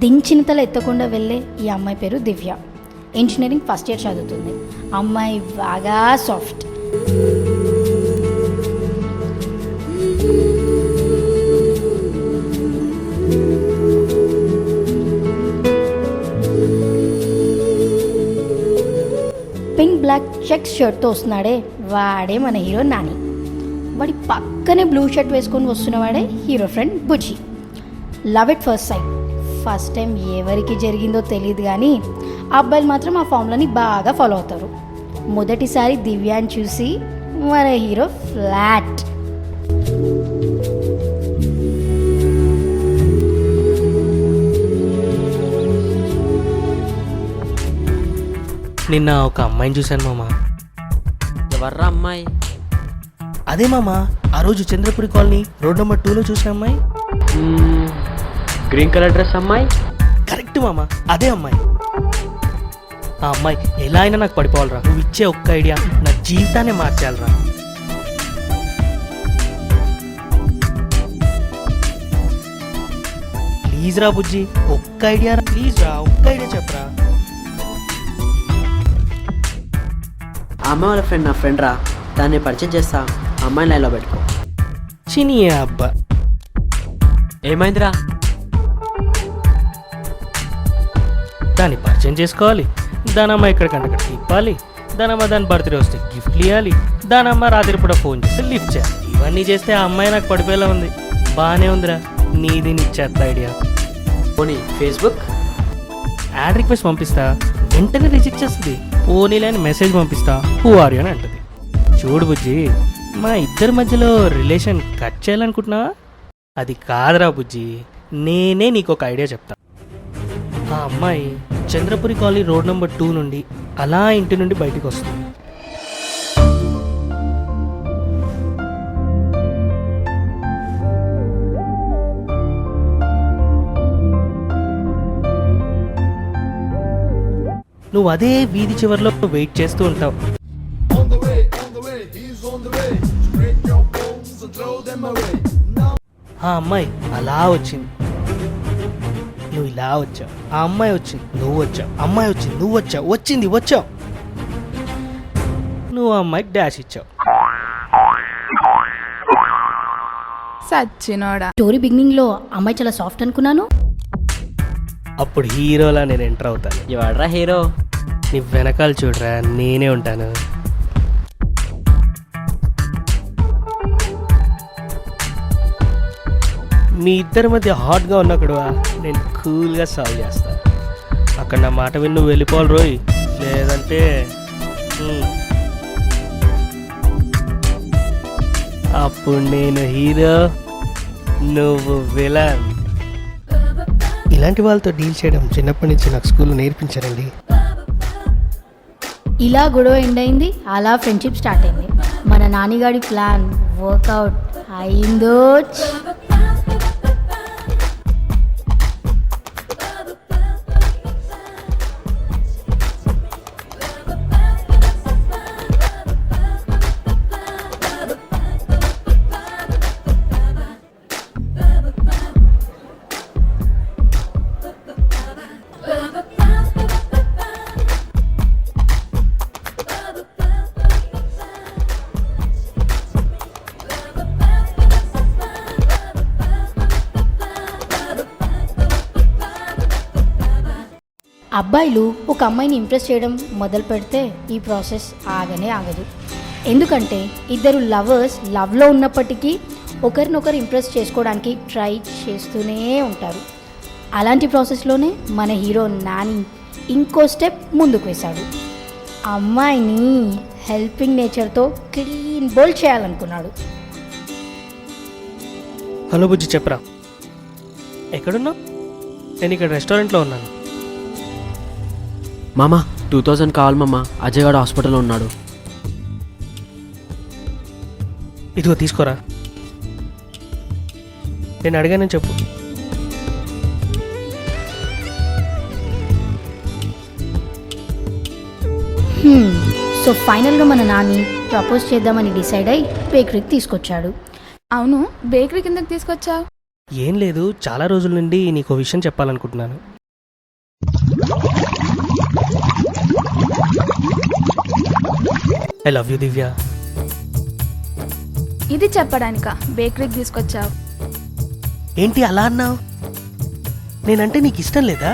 దించిన తల ఎత్తకుండా వెళ్ళే ఈ అమ్మాయి పేరు దివ్య. ఇంజనీరింగ్ ఫస్ట్ ఇయర్ చదువుతుంది. అమ్మాయి బాగా సాఫ్ట్. పింక్ బ్లాక్ చెక్స్ షర్ట్తో వస్తున్నాడే వాడే మన హీరో నాని. వాడి పక్కనే బ్లూ షర్ట్ వేసుకొని వస్తున్నవాడే hero friend Bujji. Love at first sight. First time ఎవరికి జరిగిందో తెలియదు కానీ అబ్బాయిలు మాత్రం ఆ ఫామ్లని బాగా ఫాలో అవుతారు. మొదటిసారి దివ్యాన్ని చూసి మన హీరో ఫ్లాట్. నిన్న ఒక అమ్మాయిని చూశాను మామ. ఎవర్రా అమ్మాయి? అదే మామ, ఆ రోజు చంద్రపురి కాలనీ రోడ్ నెంబర్ 2లో చూసిన అమ్మాయి. గ్రీన్ కలర్ డ్రెస్ అమ్మాయి. కరెక్ట్ మామ, అదే అమ్మాయి. ఆ అమ్మాయి ఎలా అయినా నాకు పడిపోవాలరా. నువ్వు ఇచ్చే ఒక్క ఐడియా నా జీవితాన్ని మార్చాలరా. ప్లీజ్ రా బుజ్జి, ఒక్క ఐడియా రా. ప్లీజ్ రా, ఒక్క ఐడియా చెప్పరా. ఆ అమ్మాయి వాళ్ళ ఫ్రెండ్ నా ఫ్రెండ్ రా, దాన్ని పరిచయం చేస్తా. అమ్మాయి లైన్లో పెట్టుకో. చిని అబ్బా, ఏమైందిరా? దాన్ని పరిచయం చేసుకోవాలి, దానమ్మ ఎక్కడికంటే తిప్పాలి, దానమ్మ దాని బర్త్డే వస్తే గిఫ్ట్లు ఇవ్వాలి, దానమ్మ రాత్రి పూట ఫోన్ చేస్తే లిఫ్ట్ చేయాలి. ఇవన్నీ చేస్తే ఆ అమ్మాయి నాకు పడిపోయేలా ఉంది. బాగానే ఉందిరా నీది నీ చెత్త ఐడియా. పోనీ ఫేస్బుక్ యాడ్ రిక్వెస్ట్ పంపిస్తా, వెంటనే రిజెక్ట్ చేస్తుంది. పోనీలే అని మెసేజ్ పంపిస్తా, హూ ఆర్ యు అని అంటుంది. చూడు బుజ్జి, మా ఇద్దరి మధ్యలో రిలేషన్ కట్ చేయాలనుకుంటున్నావా? అది కాదురా బుజ్జి, నేనే నీకు ఒక ఐడియా చెప్తా. ఆ అమ్మాయి చంద్రపురి కాలనీ రోడ్ నెంబర్ 2 నుండి అలా ఇంటి నుండి బయటికి వస్తుంది. నువ్వు అదే వీధి చివరిలో వెయిట్ చేస్తూ ఉంటావు. ఆ అమ్మాయి అలా వచ్చింది, నువ్వు ఇలా వచ్చావు. ఆ అమ్మాయి వచ్చింది, నువ్వు వచ్చావు. అమ్మాయి వచ్చింది, నువ్వు వచ్చావు. వచ్చింది, వచ్చావు. నువ్వు ఆ అమ్మాయికి డాష్ ఇచ్చావు. సచ్చినోడా. స్టోరీ బిగినింగ్ లో అమ్మాయి చాలా సాఫ్ట్ అనుకున్నాను. అప్పుడు హీరోలా నేను ఎంటర్ అవుతాను. ఎవడ్రా హీరో? నీ వెనకాల చూడరా, నేనే ఉంటాను. మీ ఇద్దరి మధ్య హాట్గా ఉన్నప్పుడు నేను కూల్గా సాల్వ్ చేస్తాను. అక్కడ నా మాట విని నువ్వు వెళ్ళిపోవాలి రోయ్, లేదంటే అప్పుడు నేను హీరో, నువ్వు విలన్. ఇలాంటి వాళ్ళతో డీల్ చేయడం చిన్నప్పటి నుంచి నాకు స్కూల్లో నేర్పించారండి. ఇలా గొడవ ఎండ్ అయింది, అలా ఫ్రెండ్షిప్ స్టార్ట్ అయింది. మన నానిగాడి ప్లాన్ వర్కౌట్ అయిందో. అబ్బాయిలు ఒక అమ్మాయిని ఇంప్రెస్ చేయడం మొదలు పెడితే ఈ ప్రాసెస్ ఆగనే ఆగదు. ఎందుకంటే ఇద్దరు లవర్స్ లవ్లో ఉన్నప్పటికీ ఒకరినొకరు ఇంప్రెస్ చేసుకోవడానికి ట్రై చేస్తూనే ఉంటారు. అలాంటి ప్రాసెస్లోనే మన హీరో నాని ఇంకో స్టెప్ ముందుకు వేశాడు. అమ్మాయిని హెల్పింగ్ నేచర్తో క్లీన్ బోల్డ్ చేయాలనుకున్నాడు. హలో బుజ్జి, చెప్పరా ఎక్కడున్నావు? నేను ఇక్కడ రెస్టారెంట్లో ఉన్నాను. మామా 2000 కావాలి మామా, అజయ్ గారు హాస్పిటల్లో ఉన్నాడు. ఇదిగో తీసుకోరా. నేను అడిగానని చెప్పు. సో ఫైనల్గా మన నాని ప్రపోజ్ చేద్దామని డిసైడ్ అయి బేకరీకి తీసుకొచ్చాడు. అవును, బేకరీ కిందకి తీసుకొచ్చావు? ఏం లేదు, చాలా రోజుల నుండి నీకు విషయం చెప్పాలనుకుంటున్నాను. ఐ లవ్ యూ దివ్య. ఇది చెప్పడానిక బేకరీకి తీసుకొచ్చావు? ఏంటి అలా అన్నావు? నేనంటే నీకు ఇష్టం లేదా?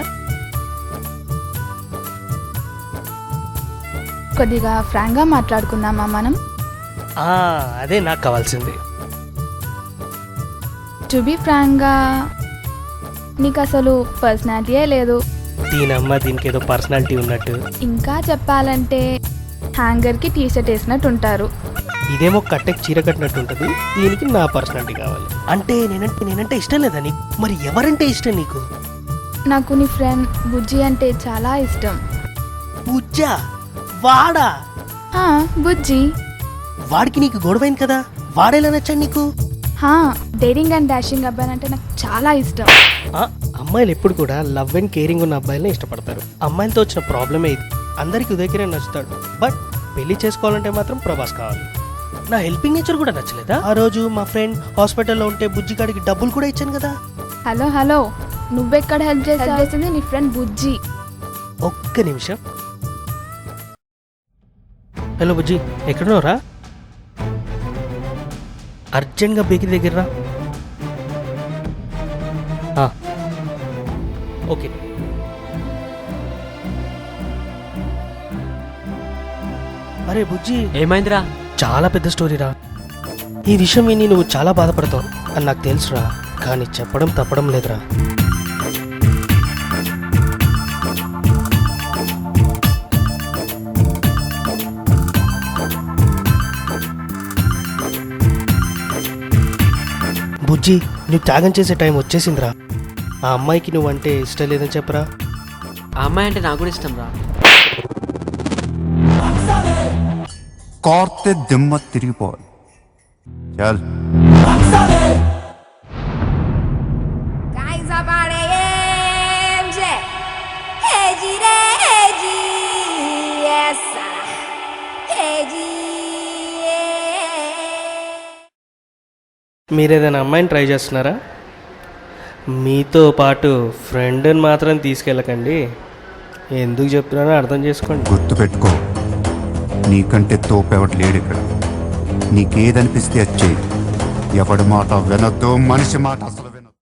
కొద్దిగా ఫ్రాంక్గా మాట్లాడుకుందామా మనం? అదే నాకు కావాల్సింది. టు బీ ఫ్రాంక్గా నీకు అసలు పర్సనాలిటీయే లేదు. దీనమ్మ దీనికి ఏదో పర్సనాలిటీ ఉన్నట్టు. ఇంకా చెప్పాలంటే హ్యాంగర్కి టీ షర్ట్ వేసినట్టు ఉంటారు. ఇదేమో కట్టెకి చీర కట్టినట్టు ఉంటుంది, దీనికి నా పర్సనాలిటీ కావాలి. అంటే నేనంటే ఇష్టం లేదా నీకు? మరి ఎవరంటే ఇష్టం నీకు? నాకు నీ ఫ్రెండ్ బుజ్జి అంటే చాలా ఇష్టం. బుజ్జా? వాడా? బుజ్జి. వాడికి నీకు గొడవైంది కదా, వాడేలా నచ్చాడు నీకు? డేరింగ్ అండ్ డాషింగ్ అబ్బాయి అంటే నాకు చాలా ఇష్టం. అమ్మాయిలు ఎప్పుడు కూడా లవ్ అండ్ కేరింగ్ ఉన్న అబ్బాయిలనే ఇష్టపడతారు. అమ్మాయిలతో వచ్చిన ప్రాబ్లమే ఇది. అందరికి ఉదయకిరే నచ్చుతాడు, బట్ పెళ్లి చేసుకోవాలంటే మాత్రం ప్రభాస్ కావాలి. నా హెల్పింగ్ నేచర్ కూడా నచ్చలేదా? ఆ రోజు మా ఫ్రెండ్ హాస్పిటల్లో ఉంటే బుజ్జిగాడికి డబ్బులు కూడా ఇచ్చాను కదా. హలో నువ్వెక్కడ హెల్ప్ చేసింది? నీ ఫ్రెండ్ బుజ్జి. ఒక్క నిమిషం. హలో బుజ్జి, ఎక్కడున్నావురా? అర్జెంట్గా బేకరీ దగ్గర రా. ఓకే. అరే బుజ్జి, ఏమైందిరా? చాలా పెద్ద స్టోరీరా. ఈ విషయం విని నువ్వు చాలా బాధపడతావు అని నాకు తెలుసురా, కానీ చెప్పడం తప్పడం లేదురా. బుజ్జి, నువ్వు త్యాగం చేసే టైం వచ్చేసిందిరా. ఆ అమ్మాయికి నువ్వంటే ఇష్టం లేదని చెప్పరా. ఆ అమ్మాయి అంటే నాకు కూడా ఇష్టం రా. కార్తె దిమ్మ తిరిగిపోవాలి. చల్. మీరేదైనా అమ్మాయిని ట్రై చేస్తున్నారా? మీతో పాటు ఫ్రెండ్ని మాత్రం తీసుకెళ్ళకండి. ఎందుకు చెప్తున్నానో అర్థం చేసుకోండి. గుర్తుపెట్టుకో, నీకంటే తోపెవడు లేడు ఇక్కడ. నీకేదనిపిస్తే అది చెయ్యి. ఎవడి మాట వినొద్దు, మనిషి మాట అసలు